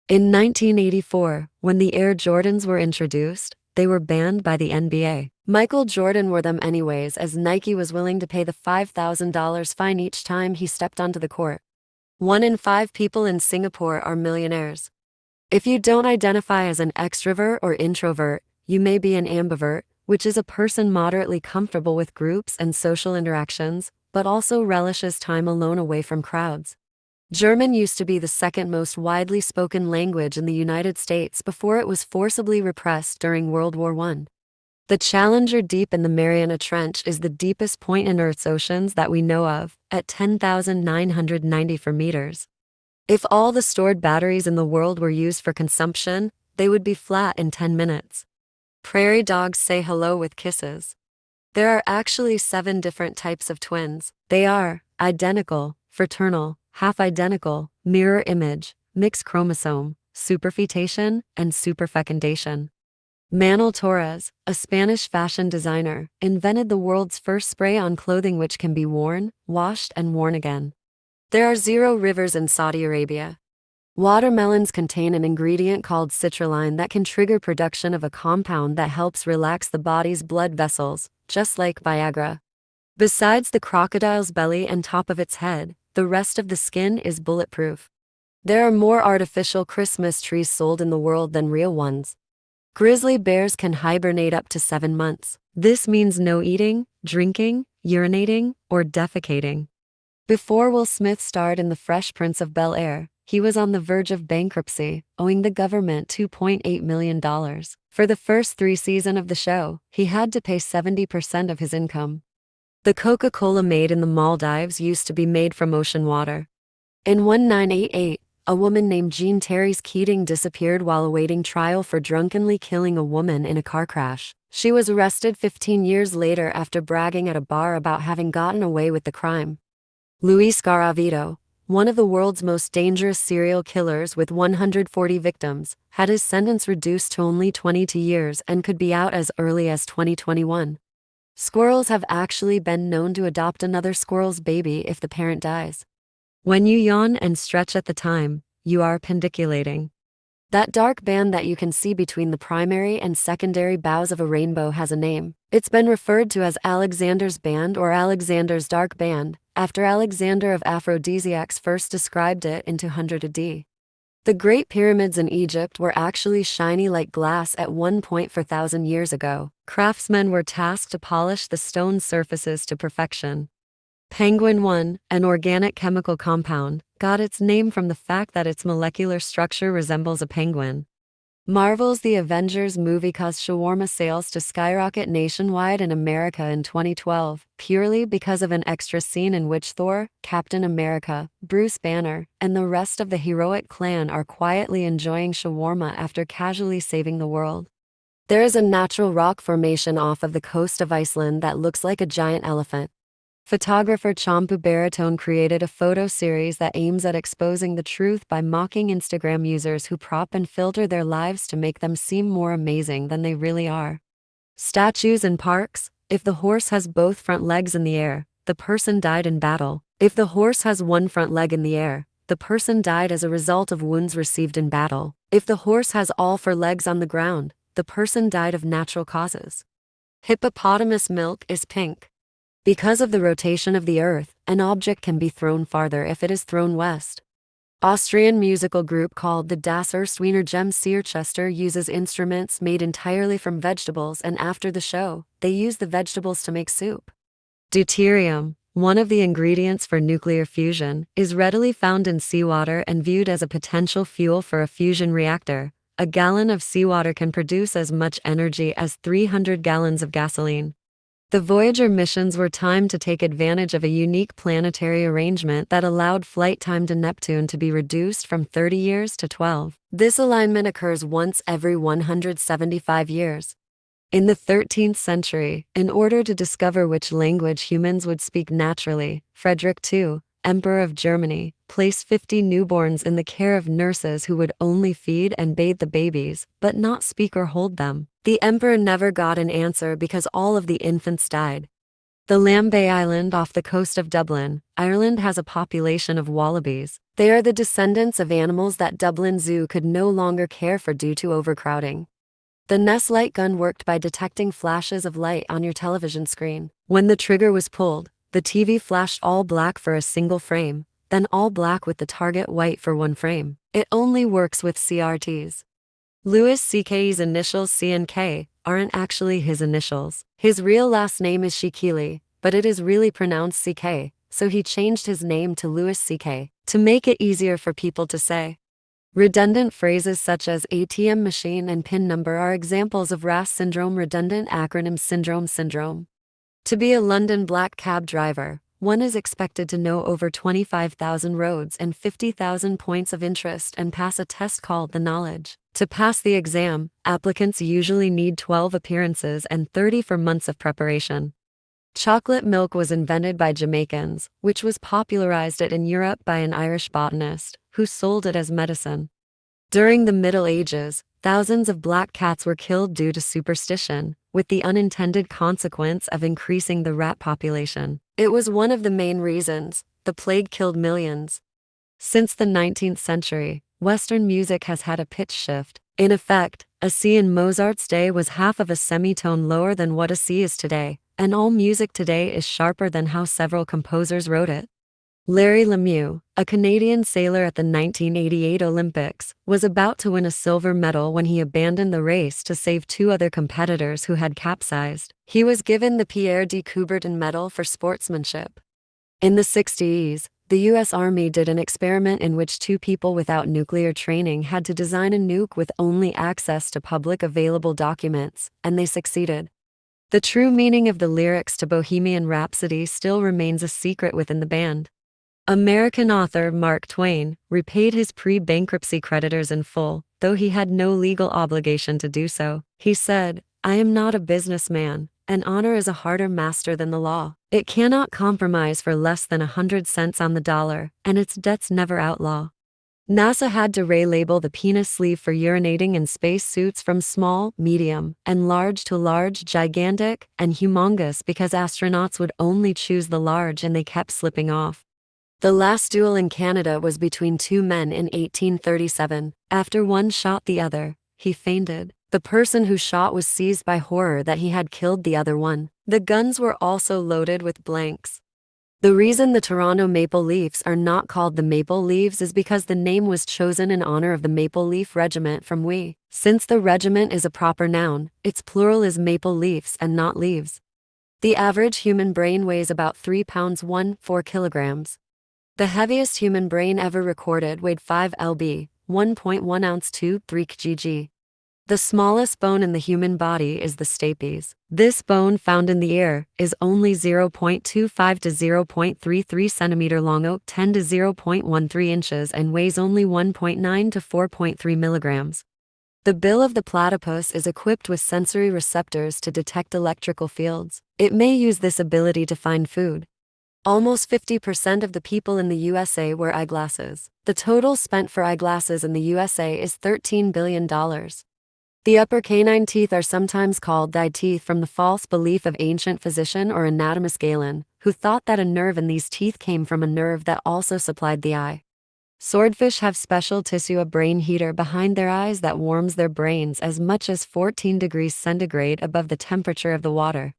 In 1984, when the Air Jordans were introduced, they were banned by the NBA. Michael Jordan wore them anyways, as Nike was willing to pay the $5,000 fine each time he stepped onto the court. 1 in 5 people in Singapore are millionaires. If you don't identify as an extrovert or introvert, you may be an ambivert, which is a person moderately comfortable with groups and social interactions, but also relishes time alone away from crowds. German used to be the second most widely spoken language in the United States before it was forcibly repressed during World War I. The Challenger Deep in the Mariana Trench is the deepest point in Earth's oceans that we know of, at 10,994 meters. If all the stored batteries in the world were used for consumption, they would be flat in 10 minutes. Prairie dogs say hello with kisses. There are actually 7 different types of twins. They are identical, fraternal, half-identical, mirror image, mixed chromosome, superfetation, and superfecundation. Manuel Torres, a Spanish fashion designer, invented the world's first spray-on clothing which can be worn, washed, and worn again. There are 0 rivers in Saudi Arabia. Watermelons contain an ingredient called citrulline that can trigger production of a compound that helps relax the body's blood vessels, just like Viagra. Besides the crocodile's belly and top of its head, the rest of the skin is bulletproof. There are more artificial Christmas trees sold in the world than real ones. Grizzly bears can hibernate up to 7 months. This means no eating, drinking, urinating, or defecating. Before Will Smith starred in The Fresh Prince of Bel-Air, he was on the verge of bankruptcy, owing the government $2.8 million. For the first 3 seasons of the show, he had to pay 70% of his income. The Coca-Cola made in the Maldives used to be made from ocean water. In 1988, a woman named Jean Therese Keating disappeared while awaiting trial for drunkenly killing a woman in a car crash. She was arrested 15 years later after bragging at a bar about having gotten away with the crime. Luis Garavito, one of the world's most dangerous serial killers with 140 victims, had his sentence reduced to only 22 years and could be out as early as 2021. Squirrels have actually been known to adopt another squirrel's baby if the parent dies. When you yawn and stretch at the time, you are pendiculating. That dark band that you can see between the primary and secondary bows of a rainbow has a name. It's been referred to as Alexander's Band or Alexander's Dark Band, after Alexander of Aphrodisiacs first described it in 200 AD. The Great Pyramids in Egypt were actually shiny like glass at one point 4,000 years ago. Craftsmen were tasked to polish the stone surfaces to perfection. Penguin 1, an organic chemical compound, got its name from the fact that its molecular structure resembles a penguin. Marvel's The Avengers movie caused shawarma sales to skyrocket nationwide in America in 2012, purely because of an extra scene in which Thor, Captain America, Bruce Banner, and the rest of the heroic clan are quietly enjoying shawarma after casually saving the world. There is a natural rock formation off of the coast of Iceland that looks like a giant elephant. Photographer Champu Baritone created a photo series that aims at exposing the truth by mocking Instagram users who prop and filter their lives to make them seem more amazing than they really are. Statues in parks: if the horse has both front legs in the air, the person died in battle. If the horse has one front leg in the air, the person died as a result of wounds received in battle. If the horse has all 4 legs on the ground, the person died of natural causes. Hippopotamus milk is pink. Because of the rotation of the Earth, an object can be thrown farther if it is thrown west. Austrian musical group called the Das Erstwiener Gem Seerchester uses instruments made entirely from vegetables, and after the show, they use the vegetables to make soup. Deuterium, one of the ingredients for nuclear fusion, is readily found in seawater and viewed as a potential fuel for a fusion reactor. A gallon of seawater can produce as much energy as 300 gallons of gasoline. The Voyager missions were timed to take advantage of a unique planetary arrangement that allowed flight time to Neptune to be reduced from 30 years to 12. This alignment occurs once every 175 years. In the 13th century, in order to discover which language humans would speak naturally, Frederick II, Emperor of Germany, placed 50 newborns in the care of nurses who would only feed and bathe the babies, but not speak or hold them. The emperor never got an answer because all of the infants died. The Lambay Island off the coast of Dublin, Ireland has a population of wallabies. They are the descendants of animals that Dublin Zoo could no longer care for due to overcrowding. The Ness light gun worked by detecting flashes of light on your television screen. When the trigger was pulled, the TV flashed all black for a single frame, then all black with the target white for one frame. It only works with CRTs. Louis C.K.'s initials C and K aren't actually his initials. His real last name is Shikili, but it is really pronounced CK, so he changed his name to Louis C.K. to make it easier for people to say. Redundant phrases such as ATM machine and PIN number are examples of RAS syndrome redundant acronym syndrome. To be a London black cab driver, one is expected to know over 25,000 roads and 50,000 points of interest and pass a test called the knowledge. To pass the exam, applicants usually need 12 appearances and 34 months of preparation. Chocolate milk was invented by Jamaicans, which was popularized in Europe by an Irish botanist, who sold it as medicine. During the Middle Ages, thousands of black cats were killed due to superstition, with the unintended consequence of increasing the rat population. It was one of the main reasons the plague killed millions. Since the 19th century, Western music has had a pitch shift. In effect, a C in Mozart's day was half of a semitone lower than what a C is today, and all music today is sharper than how several composers wrote it. Larry Lemieux, a Canadian sailor at the 1988 Olympics, was about to win a silver medal when he abandoned the race to save two other competitors who had capsized. He was given the Pierre de Coubertin Medal for sportsmanship. In the 60s, the U.S. Army did an experiment in which two people without nuclear training had to design a nuke with only access to public available documents, and they succeeded. The true meaning of the lyrics to Bohemian Rhapsody still remains a secret within the band. American author Mark Twain repaid his pre-bankruptcy creditors in full, though he had no legal obligation to do so. He said, "I am not a businessman, and honor is a harder master than the law. It cannot compromise for less than 100 cents on the dollar, and its debts never outlaw." NASA had to relabel the penis sleeve for urinating in space suits from small, medium, and large to large, gigantic, and humongous because astronauts would only choose the large and they kept slipping off. The last duel in Canada was between two men in 1837. After one shot the other, he fainted. The person who shot was seized by horror that he had killed the other one. The guns were also loaded with blanks. The reason the Toronto Maple Leafs are not called the Maple Leaves is because the name was chosen in honor of the Maple Leaf Regiment from WE. Since the regiment is a proper noun, its plural is maple leafs and not leaves. The average human brain weighs about 3 pounds 4 kilograms. The heaviest human brain ever recorded weighed 5 lb, 1.1 ounce 3 kg. The smallest bone in the human body is the stapes. This bone found in the ear is only 0.25 to 0.33 centimeter long, 10 to 0.13 inches, and weighs only 1.9 to 4.3 milligrams. The bill of the platypus is equipped with sensory receptors to detect electrical fields. It may use this ability to find food. Almost 50% of the people in the USA wear eyeglasses. The total spent for eyeglasses in the USA is $13 billion. The upper canine teeth are sometimes called eye teeth from the false belief of ancient physician or anatomist Galen, who thought that a nerve in these teeth came from a nerve that also supplied the eye. Swordfish have special tissue, a brain heater behind their eyes that warms their brains as much as 14 degrees centigrade above the temperature of the water.